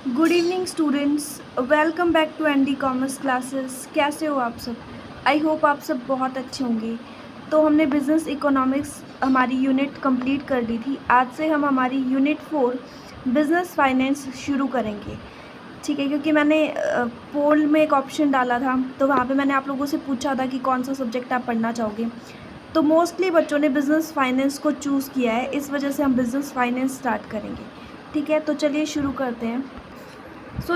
Good evening students, welcome back to ND commerce classes. कैसे हो आप सब? आई होप आप सब बहुत अच्छे होंगे। तो हमने बिज़नेस इकोनॉमिक्स हमारी यूनिट कंप्लीट कर ली थी। आज से हम हमारी यूनिट 4 बिज़नेस फाइनेंस शुरू करेंगे। ठीक है, क्योंकि मैंने पोल में एक ऑप्शन डाला था, तो वहाँ पे मैंने आप लोगों से पूछा था कि कौन सा सब्जेक्ट आप पढ़ना चाहोगे। तो मोस्टली बच्चों ने बिज़नेस फाइनेंस को चूज़ किया है, इस वजह से हम बिज़नेस फाइनेंस स्टार्ट करेंगे। ठीक है, तो चलिए शुरू करते हैं।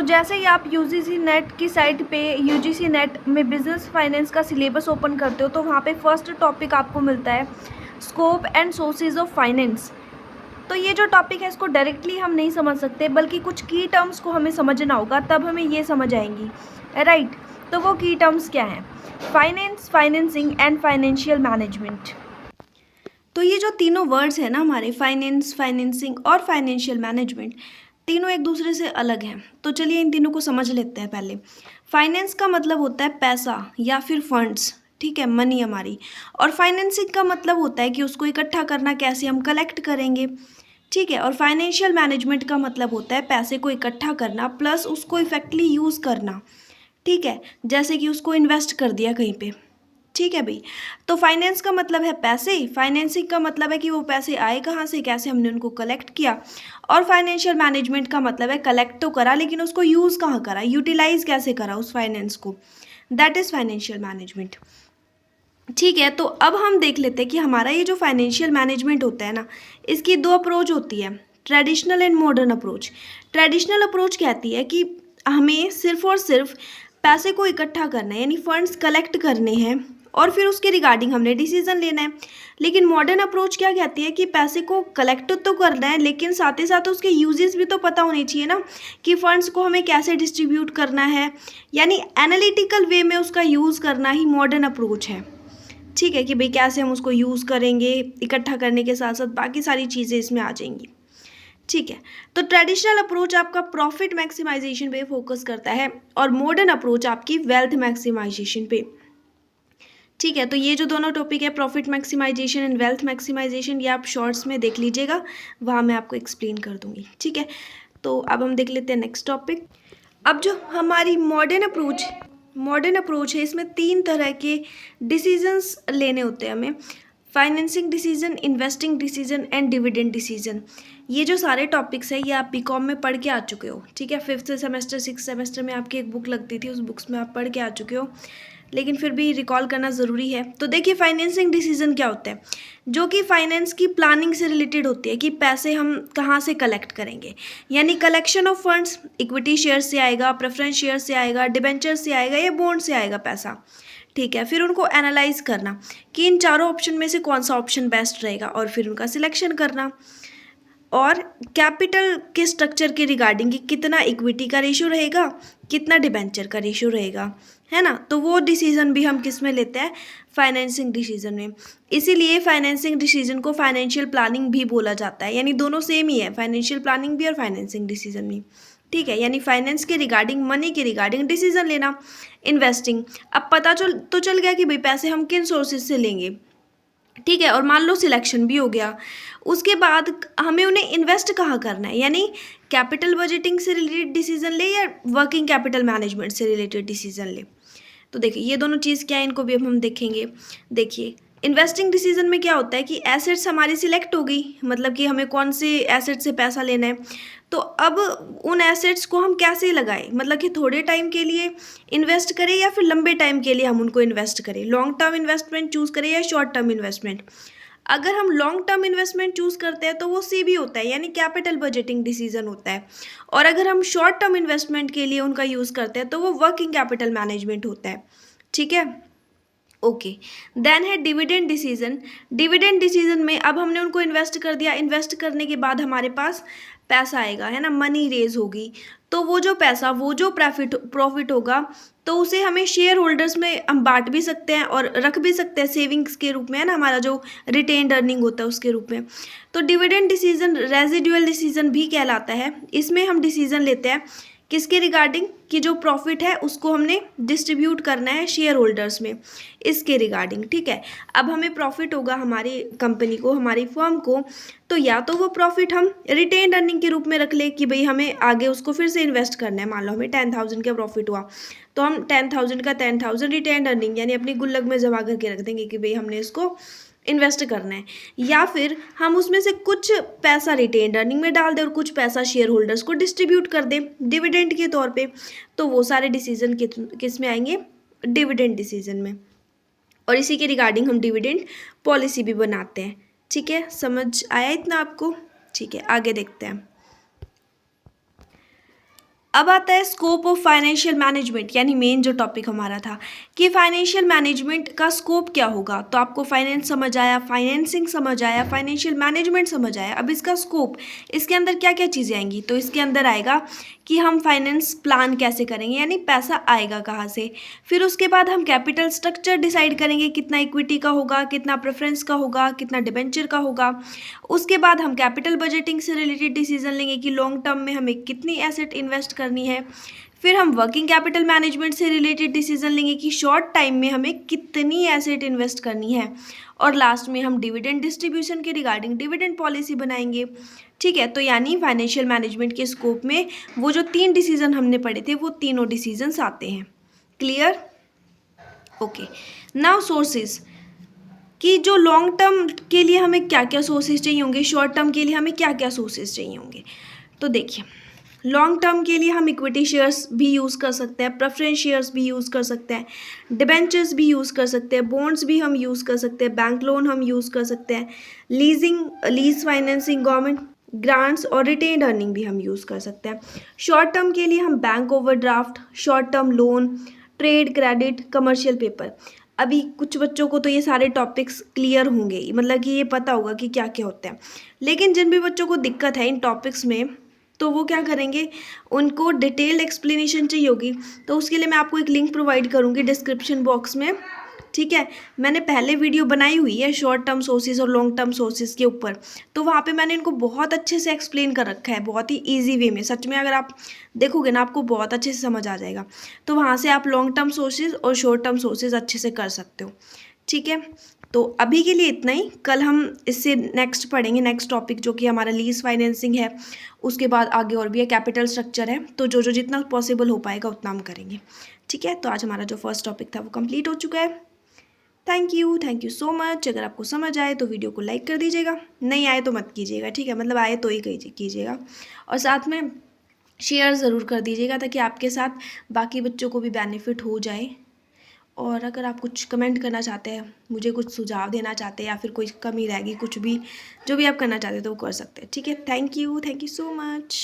जैसे ही आप यूजीसी नेट की साइट पे यूजीसी नेट में बिज़नेस फाइनेंस का सिलेबस ओपन करते हो, तो वहाँ पे फर्स्ट टॉपिक आपको मिलता है scope and sources of finance. तो ये जो टॉपिक है इसको डायरेक्टली हम नहीं समझ सकते, बल्कि कुछ की टर्म्स को हमें समझना होगा, तब हमें ये समझ आएंगी। राइट, तो वो की टर्म्स क्या हैं? Finance, financing and financial management. तो ये जो तीनों वर्ड्स हैं ना हमारे, फाइनेंस, फाइनेंसिंग और फाइनेंशियल मैनेजमेंट, तीनों एक दूसरे से अलग हैं। तो चलिए इन तीनों को समझ लेते हैं पहले। फाइनेंस का मतलब होता है पैसा या फिर फंड्स, ठीक है, मनी हमारी। और फाइनेंसिंग का मतलब होता है कि उसको इकट्ठा करना, कैसे हम कलेक्ट करेंगे, ठीक है। और फाइनेंशियल मैनेजमेंट का मतलब होता है पैसे को इकट्ठा करना प्लस उसको इफेक्टली यूज़ करना, ठीक है, जैसे कि उसको इन्वेस्ट कर दिया कहीं पे, ठीक है भाई। तो फाइनेंस का मतलब है पैसे, फाइनेंसिंग का मतलब है कि वो पैसे आए कहाँ से, कैसे हमने उनको कलेक्ट किया। और फाइनेंशियल मैनेजमेंट का मतलब है कलेक्ट तो करा, लेकिन उसको यूज़ कहाँ करा, यूटिलाइज कैसे करा उस फाइनेंस को, दैट इज़ फाइनेंशियल मैनेजमेंट। ठीक है, तो अब हम देख लेते हैं कि हमारा ये जो फाइनेंशियल मैनेजमेंट होता है ना, इसकी दो अप्रोच होती है, traditional and modern approach. Traditional approach कहती है कि हमें सिर्फ और सिर्फ पैसे को इकट्ठा करना है, यानी फंड्स कलेक्ट करने हैं और फिर उसके रिगार्डिंग हमने डिसीजन लेना है। लेकिन मॉडर्न अप्रोच क्या कहती है कि पैसे को कलेक्ट तो करना है, लेकिन साथ ही साथ उसके यूजेस भी तो पता होने चाहिए ना, कि फंड्स को हमें कैसे डिस्ट्रीब्यूट करना है, यानी एनालिटिकल वे में उसका यूज़ करना ही मॉडर्न अप्रोच है। ठीक है, कि भाई कैसे हम उसको यूज़ करेंगे, इकट्ठा करने के साथ साथ बाकी सारी चीज़ें इसमें आ जाएंगी। ठीक है, तो ट्रेडिशनल अप्रोच आपका प्रॉफिट मैक्सिमाइजेशन पे फोकस करता है और मॉडर्न अप्रोच आपकी वेल्थ मैक्सिमाइजेशन पे। ठीक है, तो ये जो दोनों टॉपिक है, profit maximization and wealth maximization, ये आप शॉर्ट्स में देख लीजिएगा, वहाँ मैं आपको एक्सप्लेन कर दूंगी। ठीक है, तो अब हम देख लेते हैं नेक्स्ट टॉपिक। अब जो हमारी मॉडर्न अप्रोच है, इसमें तीन तरह के डिसीजंस लेने होते हैं हमें, financing decision, investing decision and dividend decision. ये जो सारे टॉपिक्स हैं ये आप बीकॉम में पढ़ के आ चुके हो, ठीक है। 5th सेमेस्टर 6th सेमेस्टर में आपकी एक बुक लगती थी, उस बुक्स में आप पढ़ के आ चुके हो, लेकिन फिर भी रिकॉल करना ज़रूरी है। तो देखिए, फाइनेंसिंग डिसीजन क्या होता है, जो कि फाइनेंस की प्लानिंग से रिलेटेड होती है, कि पैसे हम कहाँ से कलेक्ट करेंगे, यानी collection of funds, equity share से आएगा, प्रेफरेंस शेयर से आएगा, डिबेंचर से आएगा या बॉन्ड से आएगा पैसा, ठीक है। फिर उनको एनालाइज करना कि इन चारों ऑप्शन में से कौन सा ऑप्शन बेस्ट रहेगा और फिर उनका सिलेक्शन करना। और कैपिटल के स्ट्रक्चर के रिगार्डिंग कि कितना इक्विटी का रेशियो रहेगा, कितना डिबेंचर का रेशियो रहेगा, है ना। तो वो डिसीजन भी हम किस में लेते हैं, फाइनेंसिंग डिसीजन में। इसीलिए फाइनेंसिंग डिसीजन को फाइनेंशियल प्लानिंग भी बोला जाता है, यानी दोनों सेम ही है, फाइनेंशियल प्लानिंग भी और फाइनेंसिंग डिसीजन भी, ठीक है। यानी फाइनेंस के रिगार्डिंग, मनी के रिगार्डिंग डिसीजन लेना। इन्वेस्टिंग, अब पता चल गया कि भाई पैसे हम किन सोर्सेज से लेंगे, ठीक है, और मान लो सिलेक्शन भी हो गया, उसके बाद हमें उन्हें इन्वेस्ट कहाँ करना है, यानी कैपिटल बजटिंग से रिलेटेड डिसीजन ले या वर्किंग कैपिटल मैनेजमेंट से रिलेटेड डिसीजन ले। तो देखिए ये दोनों चीज़ क्या है, इनको भी अब हम देखेंगे। देखिए, इन्वेस्टिंग डिसीजन में क्या होता है कि एसेट्स हमारी सिलेक्ट हो गई, मतलब कि हमें कौन से एसेट से पैसा लेना है, तो अब उन एसेट्स को हम कैसे लगाएं, मतलब कि थोड़े टाइम के लिए इन्वेस्ट करें या फिर लंबे टाइम के लिए हम उनको इन्वेस्ट करें, लॉन्ग टर्म इन्वेस्टमेंट चूज़ करें या शॉर्ट टर्म इन्वेस्टमेंट। अगर हम लॉन्ग टर्म इन्वेस्टमेंट चूज़ करते हैं तो वो सीबी होता है, यानी कैपिटल बजटिंग डिसीजन होता है। और अगर हम शॉर्ट टर्म इन्वेस्टमेंट के लिए उनका यूज़ करते हैं तो वो वर्किंग कैपिटल मैनेजमेंट होता है, ठीक है। ओके, देन है डिविडेंड डिसीजन। डिविडेंड डिसीजन में अब हमने उनको इन्वेस्ट कर दिया, इन्वेस्ट करने के बाद हमारे पास पैसा आएगा, है ना, मनी रेज होगी, तो वो जो पैसा, वो जो प्रॉफिट होगा, तो उसे हमें शेयर होल्डर्स में हम बांट भी सकते हैं और रख भी सकते हैं सेविंग्स के रूप में, है ना, हमारा जो रिटेन्ड अर्निंग होता है उसके रूप में। तो डिविडेंड डिसीजन रेजिडुअल डिसीजन भी कहलाता है। इसमें हम डिसीजन लेते हैं किसके रिगार्डिंग कि जो प्रॉफिट है उसको हमने डिस्ट्रीब्यूट करना है शेयर होल्डर्स में, इसके रिगार्डिंग, ठीक है। अब हमें प्रॉफिट होगा हमारी कंपनी को, हमारी फर्म को, तो या तो वो प्रॉफिट हम रिटेन्ड अर्निंग के रूप में रख ले कि भाई हमें आगे उसको फिर से इन्वेस्ट करना है। मान लो हमें 10,000 का प्रॉफिट हुआ तो हम 10,000 का 10,000 रिटेन्ड अर्निंग यानी अपनी गुल्लक में जमा करके रख देंगे कि भाई हमने इसको इन्वेस्ट करना है। या फिर हम उसमें से कुछ पैसा रिटेन्ड अर्निंग में डाल दें और कुछ पैसा शेयर होल्डर्स को डिस्ट्रीब्यूट कर दें डिविडेंड के तौर पे। तो वो सारे डिसीजन किस में आएंगे, डिविडेंड डिसीजन में। और इसी के रिगार्डिंग हम डिविडेंड पॉलिसी भी बनाते हैं। ठीक है, समझ आया इतना आपको? ठीक है, आगे देखते हैं। अब आता है स्कोप ऑफ फाइनेंशियल मैनेजमेंट, यानी मेन जो टॉपिक हमारा था कि फाइनेंशियल मैनेजमेंट का स्कोप क्या होगा। तो आपको फाइनेंस समझ आया, फाइनेंसिंग समझ आया, फाइनेंशियल मैनेजमेंट समझ आया। अब इसका स्कोप, इसके अंदर क्या क्या चीज़ें आएंगी, तो इसके अंदर आएगा कि हम फाइनेंस प्लान कैसे करेंगे, यानी पैसा आएगा कहाँ से। फिर उसके बाद हम कैपिटल स्ट्रक्चर डिसाइड करेंगे, कितना इक्विटी का होगा, कितना प्रेफरेंस का होगा, कितना डिबेंचर का होगा। उसके बाद हम कैपिटल बजटिंग से रिलेटेड डिसीजन लेंगे कि लॉन्ग टर्म में हमें कितनी एसेट इन्वेस्ट करनी है। फिर हम वर्किंग कैपिटल मैनेजमेंट से रिलेटेड डिसीजन लेंगे कि शॉर्ट टाइम में हमें कितनी एसेट इन्वेस्ट करनी है। और लास्ट में हम डिविडेंड डिस्ट्रीब्यूशन के रिगार्डिंग डिविडेंड पॉलिसी बनाएंगे। ठीक है, तो यानी फाइनेंशियल मैनेजमेंट के स्कोप में वो जो 3 डिसीजन हमने पढ़े थे वो तीनों डिसीजंस आते हैं। क्लियर? ओके, नाउ सोर्सेज, कि जो लॉन्ग टर्म के लिए हमें क्या क्या सोर्सेज चाहिए होंगे, शॉर्ट टर्म के लिए हमें क्या क्या सोर्सेज चाहिए होंगे। तो देखिए, लॉन्ग टर्म के लिए हम इक्विटी शेयर्स भी यूज़ कर सकते हैं, प्रेफरेंस शेयर्स भी यूज़ कर सकते हैं, डिबेंचर्स भी यूज़ कर सकते हैं, बॉन्ड्स भी हम यूज़ कर सकते हैं, बैंक लोन हम यूज़ कर सकते हैं, लीज फाइनेंसिंग, गवर्नमेंट ग्रांट्स और रिटेन्ड अर्निंग भी हम यूज़ कर सकते हैं। शॉर्ट टर्म के लिए हम bank overdraft, short term loan, trade credit, commercial paper. अभी कुछ बच्चों को तो ये सारे टॉपिक्स क्लियर होंगे, मतलब कि ये पता होगा कि क्या क्या होते हैं। लेकिन जिन भी बच्चों को दिक्कत है इन टॉपिक्स में, तो वो क्या करेंगे, उनको डिटेल्ड एक्सप्लेनेशन चाहिए होगी, तो उसके लिए मैं आपको एक लिंक प्रोवाइड करूँगी डिस्क्रिप्शन बॉक्स में। ठीक है, मैंने पहले वीडियो बनाई हुई है शॉर्ट टर्म सोर्सेज और लॉन्ग टर्म सोर्सेज के ऊपर, तो वहाँ पे मैंने इनको बहुत अच्छे से एक्सप्लेन कर रखा है, बहुत ही इजी वे में। सच में अगर आप देखोगे ना, आपको बहुत अच्छे से समझ आ जाएगा। तो वहाँ से आप लॉन्ग टर्म सोर्सेज और शॉर्ट टर्म सोर्सेज अच्छे से कर सकते हो। ठीक है, तो अभी के लिए इतना ही। कल हम इससे नेक्स्ट पढ़ेंगे, नेक्स्ट टॉपिक जो कि हमारा लीज फाइनेंसिंग है। उसके बाद आगे और भी है, कैपिटल स्ट्रक्चर है। तो जो जितना पॉसिबल हो पाएगा उतना हम करेंगे। ठीक है, तो आज हमारा जो फर्स्ट टॉपिक था वो कंप्लीट हो चुका है। Thank you so much. अगर आपको समझ आए तो वीडियो को लाइक कर दीजिएगा, नहीं आए तो मत कीजिएगा। ठीक है, मतलब आए तो ही कीजिएगा, और साथ में शेयर ज़रूर कर दीजिएगा ताकि आपके साथ बाकी बच्चों को भी बेनिफिट हो जाए। और अगर आप कुछ कमेंट करना चाहते हैं, मुझे कुछ सुझाव देना चाहते हैं, या फिर कोई कमी रहेगी, कुछ भी जो भी आप करना चाहते हैं तो वो कर सकते हैं। ठीक है, थैंक यू सो मच।